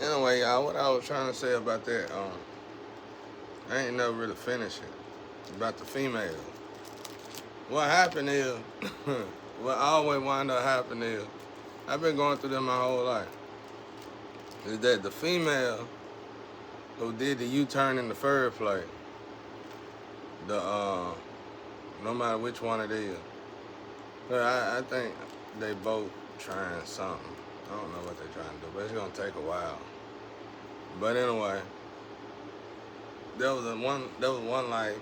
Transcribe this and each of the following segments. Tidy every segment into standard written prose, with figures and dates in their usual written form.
Anyway, y'all, what I was trying to say about that, I ain't never really finished it. About the female. What happened is, what always wind up happening is, I've been going through that my whole life. Is that the female who did the U-turn in the first place, the no matter which one it is, but I think they both trying something. I don't know what they're trying to do, but it's gonna take a while. But anyway, there was one like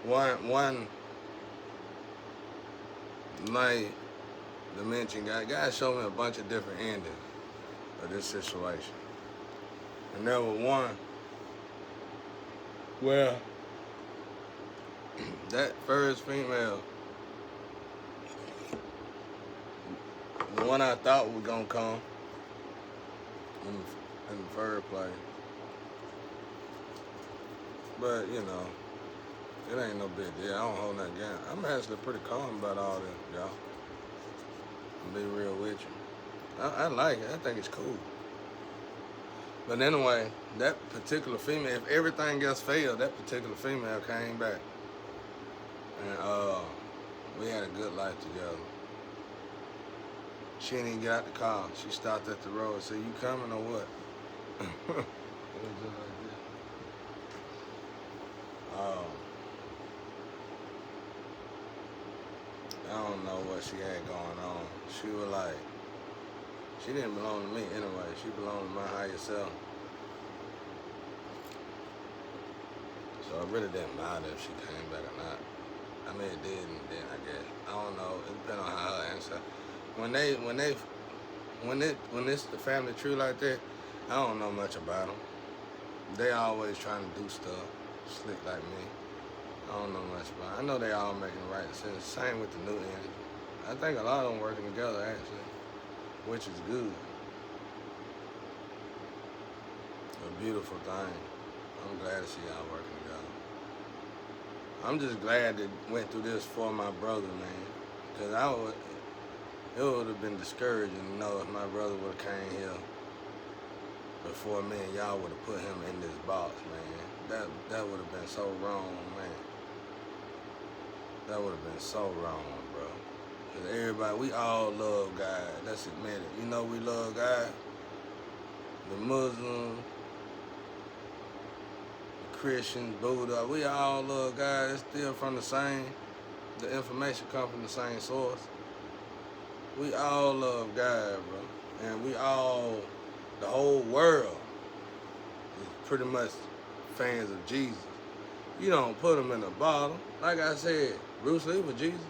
one like the mention guy. God showed me a bunch of different endings of this situation, and there was one where that first female, the one I thought was gonna come in the first place, but you know, it ain't no big deal. I don't hold that gun. I'm actually pretty calm about all this, y'all. I'll be real with you. I like it. I think it's cool. But anyway, that particular female, if everything else failed, that particular female came back. And we had a good life together. She didn't even get out the car. She stopped at the road and said, "You coming or what?" It was just like that. I don't know what she had going on. She was like, she didn't belong to me anyway. She belonged to my higher self. So it really didn't matter if she came back or not. I mean, it did and then I guess. I don't know. It depends on how her answer. When it's the family tree like that, I don't know much about them. They always trying to do stuff slick like me. I don't know much about it. I know they all making the right decisions. Same with the new energy. I think a lot of them working together actually, which is good. A beautiful thing. I'm glad to see y'all working together. I'm just glad that went through this for my brother, man. Cause it would have been discouraging to know if my brother would have came here before me and y'all would have put him in this box, man. That would have been so wrong, man. That would have been so wrong, bro. Cause everybody, we all love God. Let's admit it. You know we love God. The Muslims, the Christians, Buddha, we all love God. It's still from the same. The information comes from the same source. We all love God, bro. And we all, the whole world is pretty much fans of Jesus. You don't put him in a bottle. Like I said, Bruce Lee was Jesus.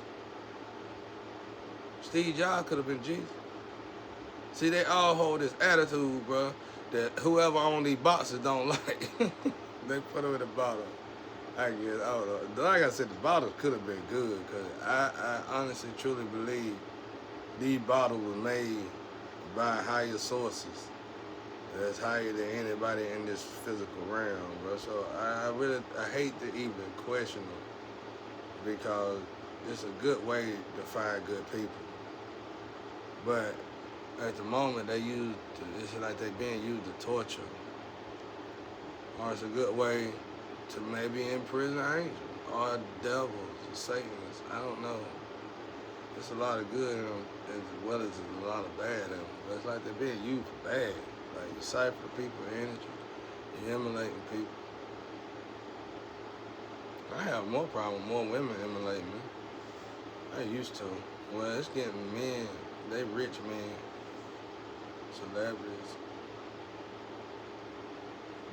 Steve Jobs could have been Jesus. See, they all hold this attitude, bro, that whoever on these boxes don't like. They put him in a bottle. I guess, I don't know. Like I said, the bottles could have been good, because I honestly, truly believe these bottles were made by higher sources that's higher than anybody in this physical realm, bro. So I hate to even question them, because it's a good way to find good people. But at the moment, it's like they being used to torture, or it's a good way to maybe imprison angels or devils or Satanists. I don't know. There's a lot of good in them as well as a lot of bad in them. But it's like they're being used for bad. Like you cipher people's energy, you emulating people. I have more problem with more women emulating me. I used to. Well, it's getting men, they rich men, celebrities.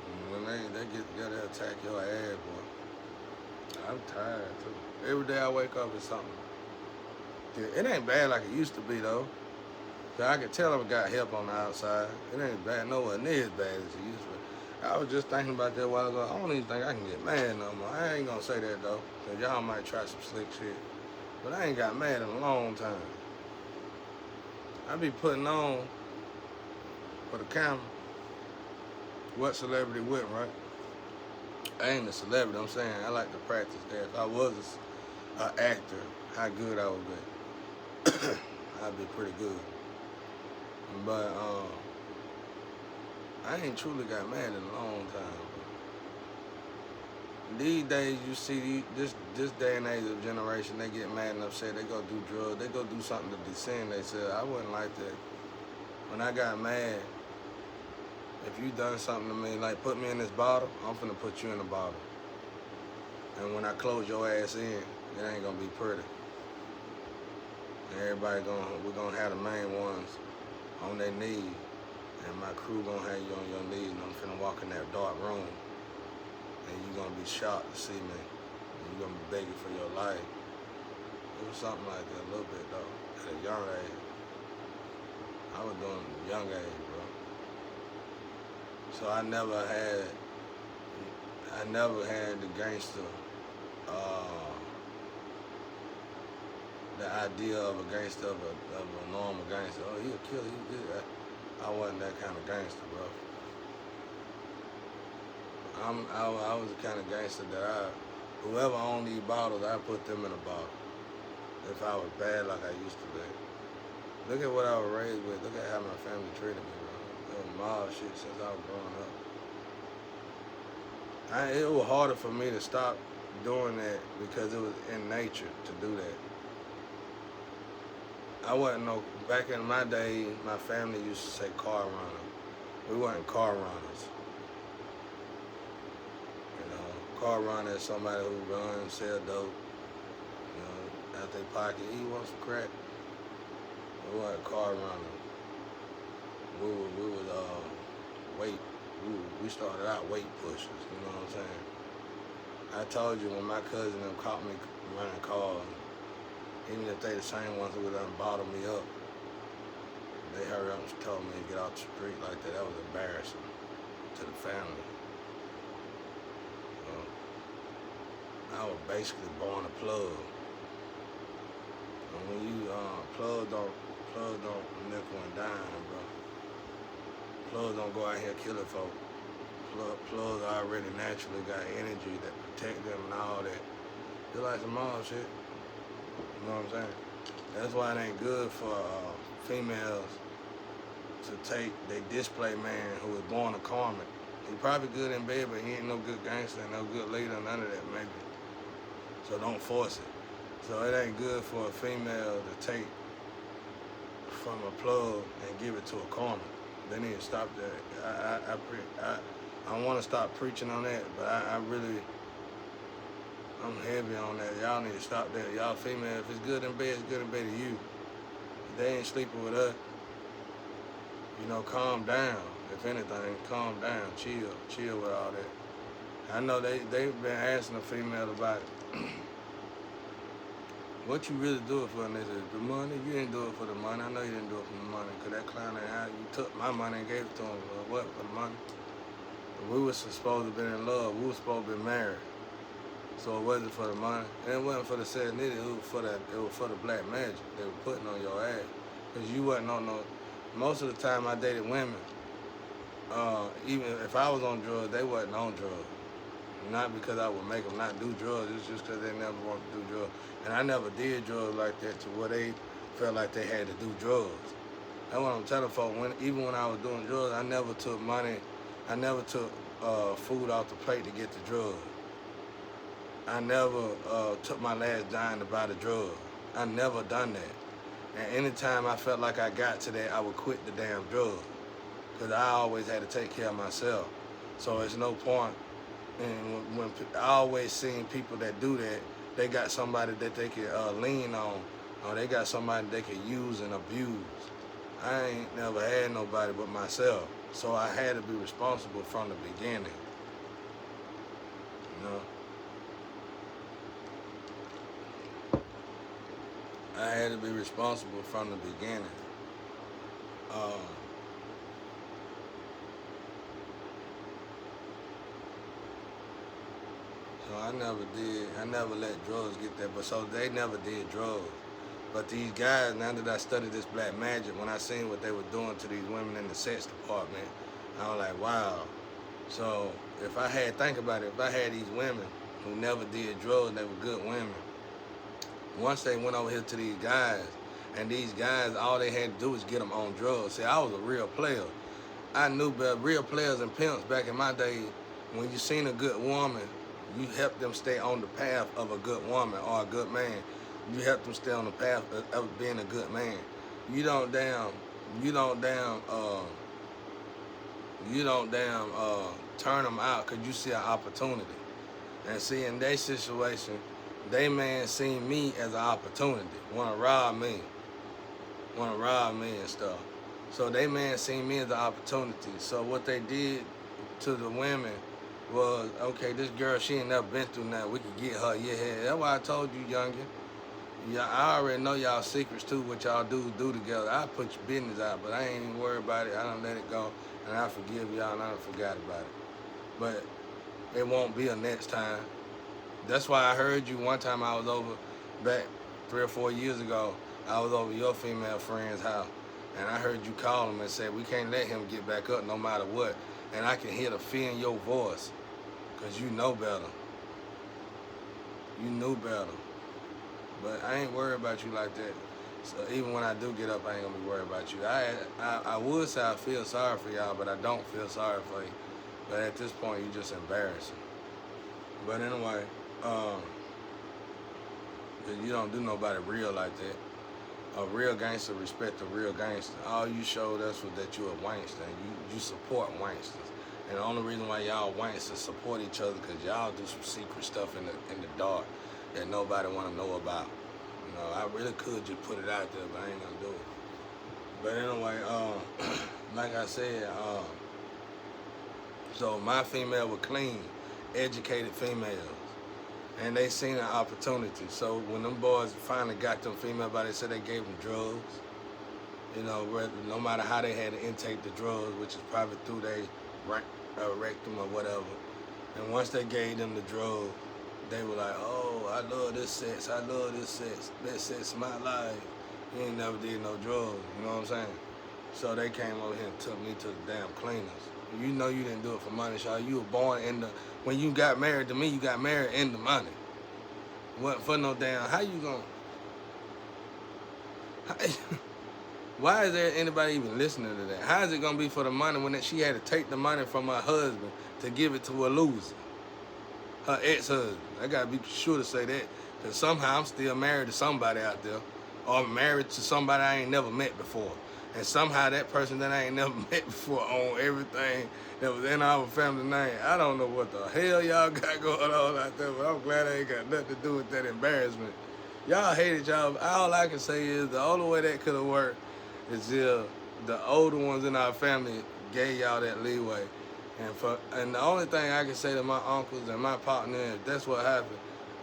And when they get together, they attack your ass, boy. I'm tired too. Every day I wake up with something. It ain't bad like it used to be though. Cause I can tell I got help on the outside. It ain't bad, nowhere near as bad as it used to be. I was just thinking about that a while ago. I don't even think I can get mad no more. I ain't gonna say that though, cause y'all might try some slick shit. But I ain't got mad in a long time. I be putting on for the camera what celebrity with, right? I ain't a celebrity, I'm saying I like to practice that. If I was an actor, how good I would be. I'd be pretty good. But I I ain't truly got mad in a long time, bro. These days, you see this day and age of generation, they get mad and upset. They go do drugs. They go do something to descend. They said, I wouldn't like that. When I got mad, if you done something to me, like put me in this bottle, I'm finna put you in the bottle. And when I close your ass in, it ain't gonna be pretty. And we're gonna have the main ones on their knees, and my crew gonna have you on your knees, and I'm finna walk in that dark room, and you gonna be shocked to see me, and you gonna be begging for your life. It was something like that a little bit though, at a young age. I was doing it at a young age, bro. So I never had the gangster, the idea of a gangster, of a normal gangster. Oh, he'll kill you. I wasn't that kind of gangster, bro. I was the kind of gangster that whoever owned these bottles, I put them in a bottle. If I was bad like I used to be. Look at what I was raised with. Look at how my family treated me, bro. It was mob shit since I was growing up. It was harder for me to stop doing that because it was in nature to do that. Back in my day, my family used to say car runner. We weren't car runners. You know, car runner is somebody who runs, sell dope, you know, out their pocket. He wants some crack. We weren't car runners. We started out weight pushers, you know what I'm saying? I told you when my cousin them caught me running cars, even if they the same ones who done bottled me up, they hurried up and told me to get off the street like that. That was embarrassing to the family. I was basically born a plug. And when you plug don't nickel and dime, bro. Plugs don't go out here killing folk. Plugs already naturally got energy that protect them and all that. Just like some mob shit. You know what I'm saying? That's why it ain't good for females to take their display man who was born a karmic. He probably good in bed, but he ain't no good gangster, no good leader, none of that maybe. So don't force it. So it ain't good for a female to take from a plug and give it to a karmic. They need to stop that. I want to stop preaching on that, but I'm heavy on that. Y'all need to stop that. Y'all female, if it's good in bed, it's good in bed to you. If they ain't sleeping with us, you know, calm down. If anything, calm down, chill with all that. I know they've been asking a female about what you really do it for, and they said, the money? You didn't do it for the money. I know you didn't do it for the money, because that clown ain't how you took my money and gave it to him. What, for the money? We were supposed to be in love. We were supposed to be married. So it wasn't for the money. And it wasn't for the said nitty. It was for the black magic they were putting on your ass. Because you wasn't on no... Most of the time I dated women, even if I was on drugs, they wasn't on drugs. Not because I would make them not do drugs, it's just because they never wanted to do drugs. And I never did drugs like that to where they felt like they had to do drugs. That's what I'm telling folks. Even when I was doing drugs, I never took money, I never took food off the plate to get the drug. I never took my last dime to buy the drug. I never done that. And anytime I felt like I got to that, I would quit the damn drug. Because I always had to take care of myself. So it's no point. And when I always seen people that do that, they got somebody that they can lean on, or they got somebody they can use and abuse. I ain't never had nobody but myself, so I had to be responsible from the beginning. You know, I had to be responsible from the beginning. So I never let drugs get there, but so they never did drugs. But these guys, now that I studied this black magic, when I seen what they were doing to these women in the sex department, I was like, wow. So if I had these women who never did drugs, they were good women. Once they went over here to these guys, and these guys, all they had to do was get them on drugs. See, I was a real player. I knew better. Real players and pimps back in my day, when you seen a good woman, you helped them stay on the path of a good woman or a good man. You help them stay on the path of being a good man. You don't damn, you don't damn, you don't damn turn them out because you see an opportunity. And see, in their situation, they man seen me as an opportunity, want to rob me and stuff. So they man seen me as an opportunity. So what they did to the women was, okay, this girl, she ain't never been through nothing. We could get her, yeah. That's why I told you, youngin. Yeah, I already know y'all secrets too, what y'all do together. I put your business out, but I ain't even worried about it. I don't let it go, and I forgive y'all, and I don't forgot about it. But it won't be a next time. That's why I heard you one time I was over, back 3 or 4 years ago, I was over your female friend's house, and I heard you call him and say, we can't let him get back up no matter what. And I can hear the fear in your voice, because you know better. You knew better. But I ain't worried about you like that. So even when I do get up, I ain't gonna be worried about you. I would say I feel sorry for y'all, but I don't feel sorry for you. But at this point, you just embarrassing. But anyway, you don't do nobody real like that. A real gangster respect a real gangster. All you showed us was that you a wankster, and you support wanksters. And the only reason why y'all wanksters support each other because y'all do some secret stuff in the dark that nobody want to know about. You know, I really could just put it out there, but I ain't gonna do it. But anyway, like I said, so my female was clean, educated females, and they seen an opportunity. So when them boys finally got them female body, they said they gave them drugs. You know, no matter how they had to intake the drugs, which is probably through their rectum or whatever. And once they gave them the drugs, they were like, oh, I love this sex. I love this sex. That sex is my life. You ain't never did no drugs. You know what I'm saying? So they came over here and took me to the damn cleaners. You know you didn't do it for money, Shaw. You were born in the, when you got married to me, you got married in the money. Wasn't for no damn, how you gonna, why is there anybody even listening to that? How is it gonna be for the money when she had to take the money from her husband to give it to a loser? Her ex-husband. I gotta be sure to say that, because somehow I'm still married to somebody out there, or married to somebody I ain't never met before. And somehow that person that I ain't never met before owned everything that was in our family name. I don't know what the hell y'all got going on out there, but I'm glad I ain't got nothing to do with that embarrassment. Y'all hated y'all. All I can say is the only way that could have worked is if the older ones in our family gave y'all that leeway. And the only thing I can say to my uncles and my partner is that's what happened.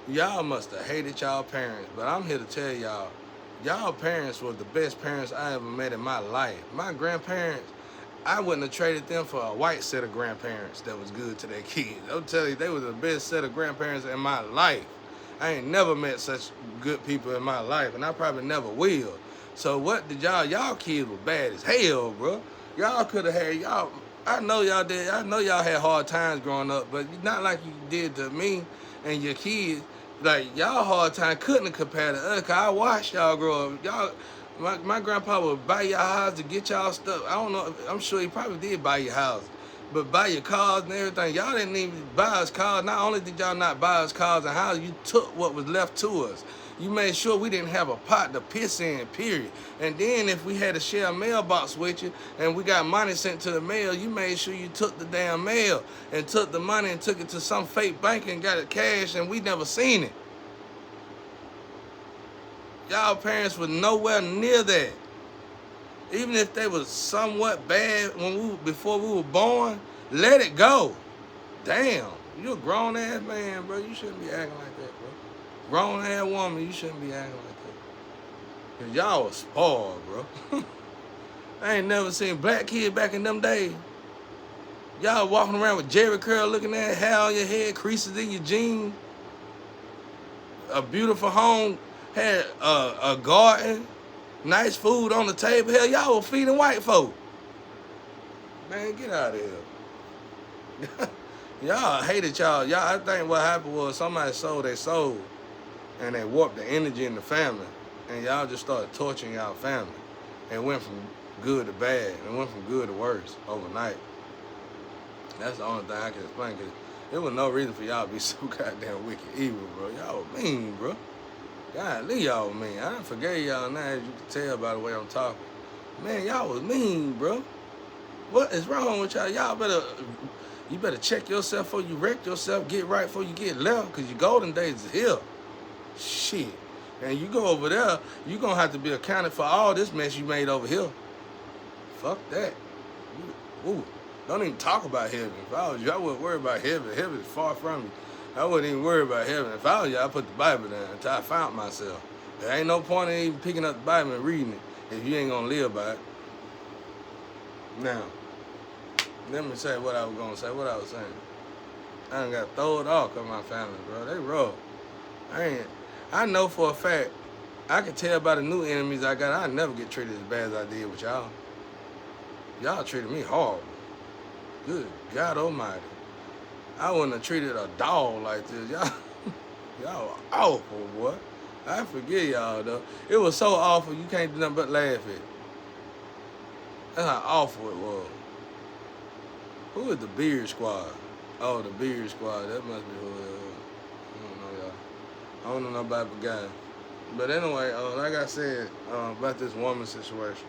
Y'all must have hated y'all parents, but I'm here to tell y'all parents were the best parents I ever met in my life. My grandparents, I wouldn't have traded them for a white set of grandparents that was good to their kids. I'll tell you, they were the best set of grandparents in my life. I ain't never met such good people in my life, and I probably never will. So what did y'all kids were bad as hell, bro. Y'all could have had, I know y'all did, I know y'all had hard times growing up, but not like you did to me and your kids. Like, y'all hard time couldn't compare to us, 'cause I watched y'all grow up. Y'all, my grandpa would buy y'all house to get y'all stuff. I don't know, I'm sure he probably did buy your house, but buy your cars and everything. Y'all didn't even buy us cars. Not only did y'all not buy us cars and houses, you took what was left to us. You made sure we didn't have a pot to piss in, period. And then if we had to share a mailbox with you and we got money sent to the mail, you made sure you took the damn mail and took the money and took it to some fake bank and got it cashed, and we never seen it. Y'all parents were nowhere near that. Even if they was somewhat bad before we were born, let it go. Damn, you a grown ass man, bro. You shouldn't be acting like that, bro. Grown ass woman, you shouldn't be acting like that. 'Cause y'all was spoiled, bro. I ain't never seen black kids back in them days. Y'all walking around with Jerry curl looking at hair on your head, creases in your jeans. A beautiful home, had a garden, nice food on the table. Hell, y'all were feeding white folk. Man, get out of here. Y'all hated y'all. I think what happened was somebody sold their soul and they warped the energy in the family, and y'all just started torturing y'all family. It went from good to bad. It went from good to worse overnight. That's the only thing I can explain, because there was no reason for y'all to be so goddamn wicked evil, bro. Y'all were mean, bro. Golly, y'all were mean. I done forgave y'all now, as you can tell by the way I'm talking. Man, y'all was mean, bro. What is wrong with y'all? You better check yourself before you wreck yourself, get right before you get left, because your golden days is here. Shit. And you go over there, you going to have to be accounted for all this mess you made over here. Fuck that. Ooh. Don't even talk about heaven. If I was you, I wouldn't worry about heaven. Heaven is far from me. I wouldn't even worry about heaven. If I was you, I'd put the Bible down until I found myself. There ain't no point in even picking up the Bible and reading it if you ain't going to live by it. Now, let me say what I was going to say, what I was saying. I done got thrown off because my family, bro. They rough. I know for a fact, I can tell by the new enemies I got, I never get treated as bad as I did with y'all. Y'all treated me horrible. Good God Almighty. I wouldn't have treated a dog like this. Y'all were awful, boy. I forget y'all, though. It was so awful, you can't do nothing but laugh at it. That's how awful it was. Who is the Beard Squad? Oh, the Beard Squad. That must be who it is. I don't know, y'all. I don't know nobody but guys. But anyway, like I said, about this woman situation,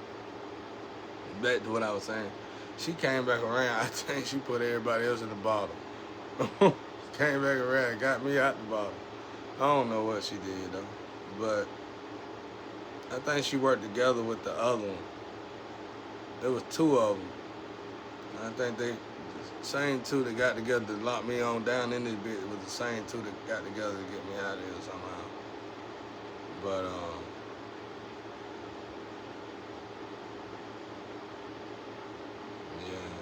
back to what I was saying, she came back around. I think she put everybody else in the bottle. Came back around, got me out the bottle. I don't know what she did, though. But I think she worked together with the other one. There was two of them. I think the same two that got together to lock me on down in this bitch was the same two that got together to get me out of here somehow. But, yeah.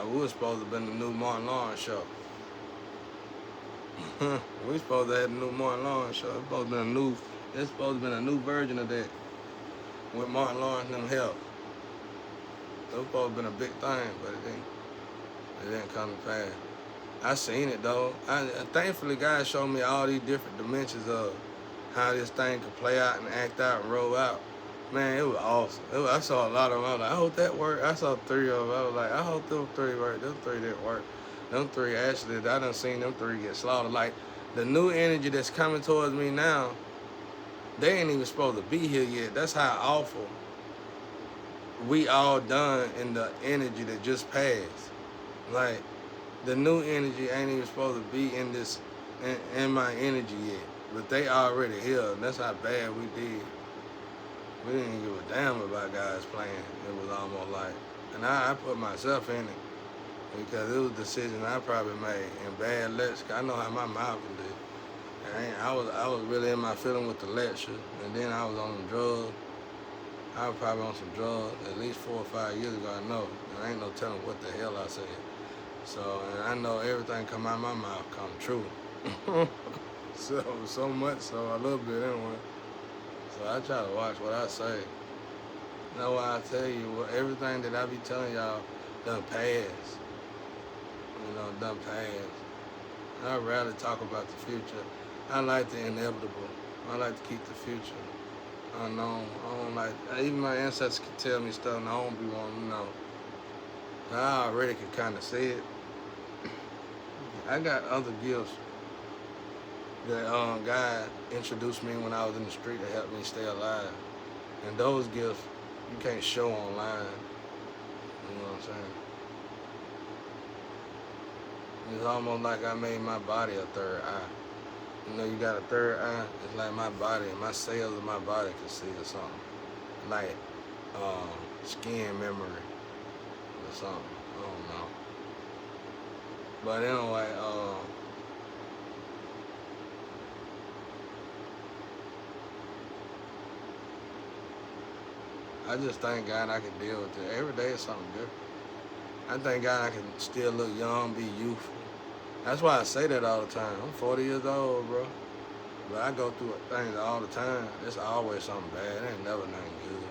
I was supposed to have been the new Martin Lawrence show. We supposed to have the new Martin Lawrence show. It's supposed to have been a new version of that with Martin Lawrence and them help. It was supposed to have been a big thing, but it didn't come to pass. I seen it though. Thankfully, God showed me all these different dimensions of how this thing could play out and act out and roll out. Man, it was awesome. I saw a lot of them. I was like, I hope that worked. I saw 3 of them. I was like, I hope them 3 worked. Them 3 didn't work. Them 3 actually, I done seen them 3 get slaughtered. Like, the new energy that's coming towards me now, they ain't even supposed to be here yet. That's how awful we all done in the energy that just passed. Like, the new energy ain't even supposed to be in my energy yet. But they already here, and that's how bad we did. We didn't give a damn about God's plan. It was almost like, and I put myself in it because it was a decision I probably made in bad lecture. I know how my mouth can do. And I was really in my feeling with the lecture, and then I was on some drugs. I was probably on some drugs at least 4 or 5 years ago. I know, and I ain't no telling what the hell I said. So, and I know everything come out of my mouth come true. so much so, a little bit anyway. So I try to watch what I say. That's why I tell you, everything that I be telling y'all done passed. You know, done passed. I'd rather talk about the future. I like the inevitable. I like to keep the future unknown. I don't like, even my ancestors can tell me stuff and I don't be wanting to know. I already can kind of see it. I got other gifts that God introduced me when I was in the street to help me stay alive. And those gifts you can't show online. You know what I'm saying? It's almost like I made my body a third eye. You know, you got a third eye. It's like my body, my cells of my body can see or something. Like skin memory or something. I don't know. But anyway, I just thank God I can deal with it. Every day is something different. I thank God I can still look young, be youthful. That's why I say that all the time. I'm 40 years old, bro. But I go through things all the time. It's always something bad. It ain't never nothing good.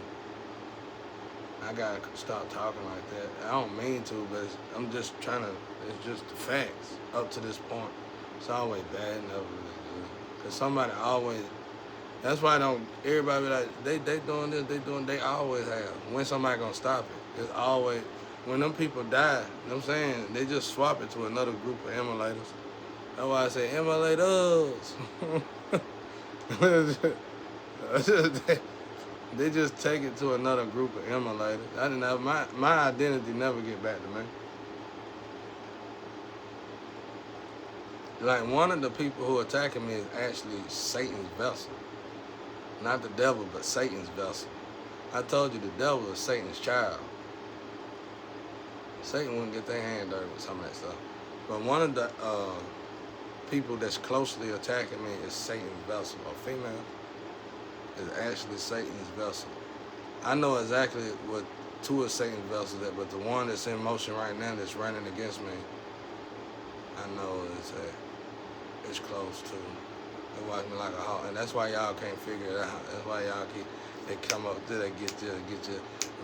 I gotta stop talking like that. I don't mean to, but I'm just trying to, it's just the facts up to this point. It's always bad, never really good. Because somebody always That's why don't everybody be like, they doing this, they always have. When somebody gonna stop it? It's always, when them people die, you know what I'm saying, they just swap it to another group of emulators. That's why I say emulate us. They just take it to another group of emulators. I didn't have my identity never get back to me. Like one of the people who attacking me is actually Satan's vessel. Not the devil, but Satan's vessel. I told you the devil is Satan's child. Satan wouldn't get their hand dirty with some of that stuff. But one of the people that's closely attacking me is Satan's vessel. A female is actually Satan's vessel. I know exactly what two of Satan's vessels are, but the one that's in motion right now that's running against me, I know it's close to. They watch me like a hawk, and that's why y'all can't figure it out. That's why y'all they come up to get you.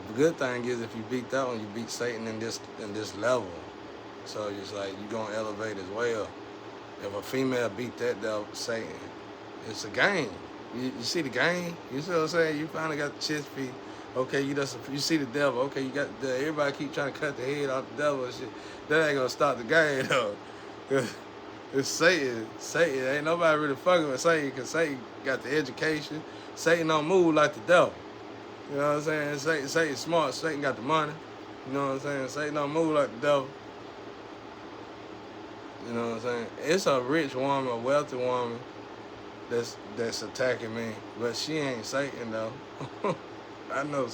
The good thing is if you beat that one, you beat Satan in this level. So it's like you're gonna elevate as well. If a female beat that devil, Satan, it's a game. You see the game? You see what I'm saying? You finally got the chest feet. Okay, you see the devil. Okay, you got everybody keep trying to cut the head off the devil and shit. That ain't gonna stop the game though. It's Satan. Satan, ain't nobody really fucking with Satan because Satan got the education. Satan don't move like the devil. You know what I'm saying? Satan's smart. Satan got the money. You know what I'm saying? Satan don't move like the devil. You know what I'm saying? It's a rich woman, a wealthy woman that's attacking me, but she ain't Satan though. I know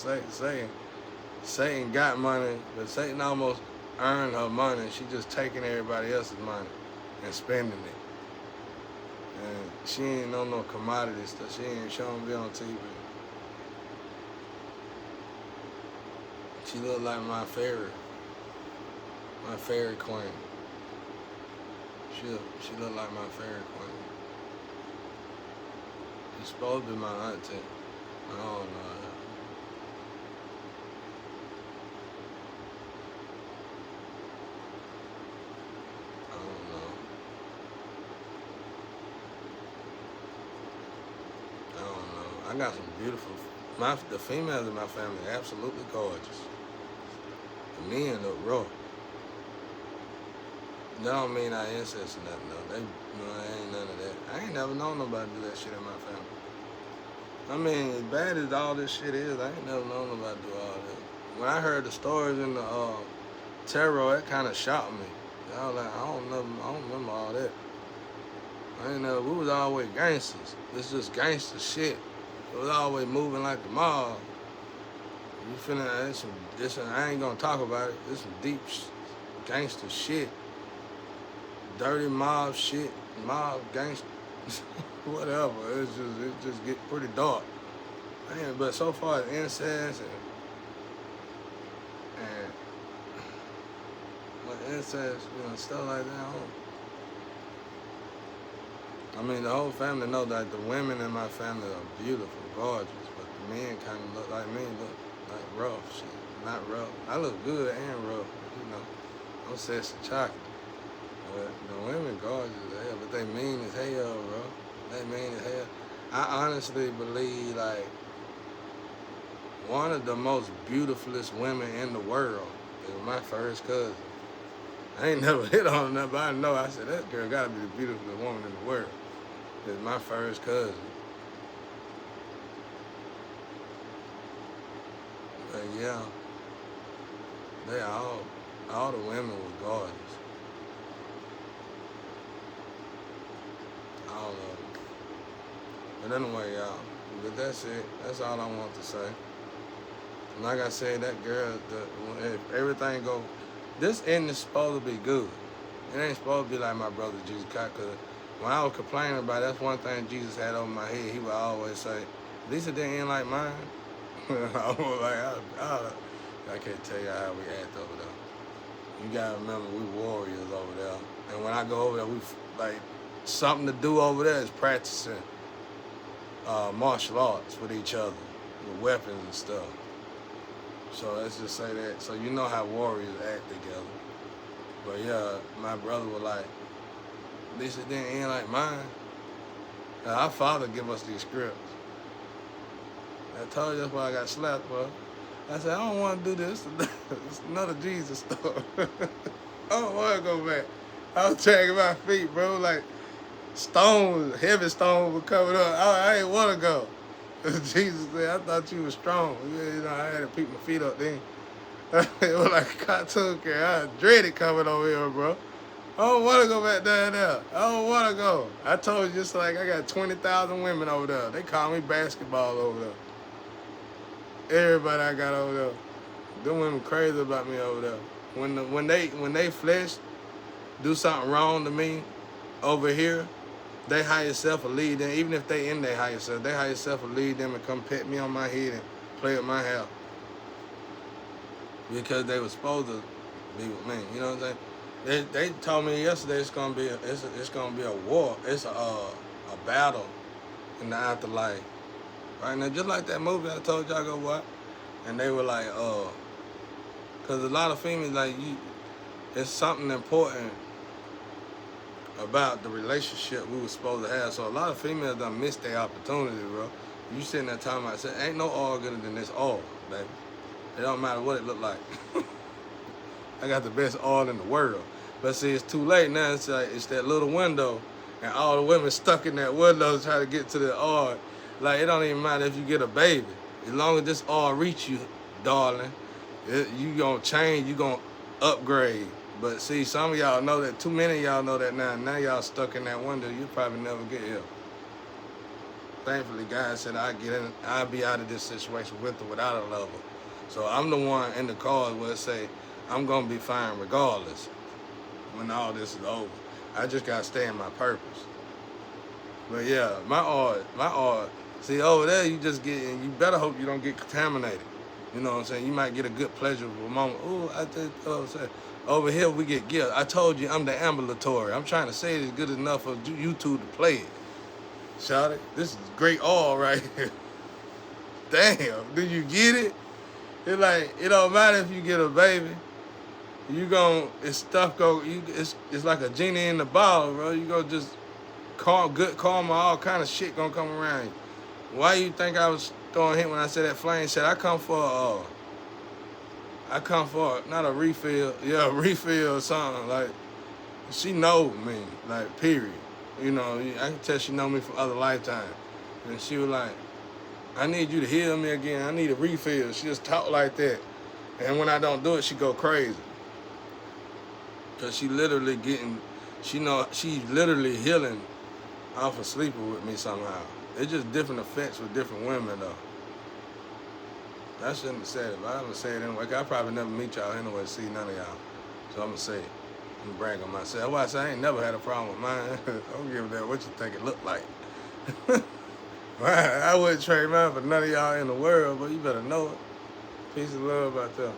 Satan got money, but Satan almost earned her money. She just taking everybody else's money and spending it. And she ain't on no commodity stuff. She ain't showing me on TV. She look like my fairy queen. She look like my fairy queen. She's supposed to be my auntie. I don't know. I got some beautiful. The females in my family are absolutely gorgeous. The men look rough. That don't mean I incest or nothing though. They ain't none of that. I ain't never known nobody do that shit in my family. I mean, as bad as all this shit is, I ain't never known nobody do all that. When I heard the stories in the tarot, it kind of shocked me. I was like, I don't remember all that. I ain't know. We was always gangsters. It's just gangster shit. It was always moving like the mob. You finna, I ain't gonna talk about it. It's some deep gangster shit. Dirty mob shit, mob gangster, whatever. It just get pretty dark. Man, but so far as incest and like incest, stuff like that. I mean, the whole family know that the women in my family are beautiful, gorgeous, but the men kind of look like me, look like rough shit. Not rough. I look good and rough, but, I'm sexy chocolate. But the women gorgeous as hell, but they mean as hell, bro. They mean as hell. I honestly believe, like, one of the most beautifulest women in the world is my first cousin. I ain't never hit on nothing, but I know. I said, that girl gotta be the beautifulest woman in the world. It's my first cousin. But yeah, they all the women was gorgeous. All of them. But anyway, y'all, but that's it. That's all I want to say. And like I said, that girl, if everything go, this ending is supposed to be good. It ain't supposed to be like my brother Jesus Christ, because when I was complaining about it, that's one thing Jesus had over my head. He would always say, at least it didn't end like mine. I was like, I can't tell you how we act over there. You gotta remember, we warriors over there. And when I go over there, we, like, something to do over there is practicing martial arts with each other, with weapons and stuff. So let's just say that. So you know how warriors act together. But yeah, my brother was like, at least it didn't end like mine. Our father give us these scripts. I told you that's why I got slapped, bro. I said, I don't want to do this. It's another Jesus store. I don't want to go back. I was dragging my feet, bro. Like, stones, heavy stones were coming up. I ain't want to go. Jesus said, I thought you was strong. You know, I had to pick my feet up then. It was like a cartoon character. I dreaded coming over here, bro. I don't want to go back down there. I don't want to go. I told you, just like I got 20,000 women over there. They call me basketball over there. Everybody I got over there. Them women crazy about me over there. When they flesh do something wrong to me over here, they hire self a lead them. Even if they in their higher self, they hire self a lead them and come pet me on my head and play with my hair. Because they were supposed to be with me. You know what I'm saying? They told me yesterday it's gonna be a war. It's a battle in the afterlife. Right now, just like that movie I told y'all go watch. And they were like, cause a lot of females like it's something important about the relationship we were supposed to have. So a lot of females done missed their opportunity, bro. You sitting there talking about, ain't no oil gooder than this oil, baby. It don't matter what it look like. I got the best oil in the world. But see, it's too late now. It's like, it's that little window, and all the women stuck in that window trying to get to the oil. Like, it don't even matter if you get a baby. As long as this oil reach you, darling, you gonna change, you gonna upgrade. But see, some of y'all know that, too many of y'all know that now. Now y'all stuck in that window, you probably never get here. Thankfully, God said I'll be out of this situation with or without a lover. So I'm the one in the card where it say, I'm gonna be fine regardless when all this is over. I just gotta stay in my purpose. But yeah, my art, see over there you just get, and you better hope you don't get contaminated. You know what I'm saying? You might get a good pleasurable moment. Ooh, I did, over here we get guilt. I told you I'm the ambulatory. I'm trying to say it is good enough for YouTube to play it. Shout it. This is great oil right here. Damn, do you get it? It's like, it don't matter if you get a baby. It's like a genie in the bottle, bro. You go just good karma, all kind of shit gonna come around you. Why you think I was throwing hit when I said that flame said I come for not a refill, yeah, a refill or something. Like, she know me, like, period. You know, I can tell she know me from other lifetimes. And she was like, I need you to heal me again. I need a refill. She just talk like that. And when I don't do it, she go crazy. Cause she literally she's literally healing off of sleeping with me somehow. It's just different effects with different women though. I shouldn't have said it, but I'm gonna say it anyway. I probably never meet y'all anyway to see none of y'all. So I'm gonna say it. I'm gonna brag on myself. Why I say I ain't never had a problem with mine. I don't give a damn what you think it look like. I wouldn't trade mine for none of y'all in the world, but you better know it. Peace and love out there.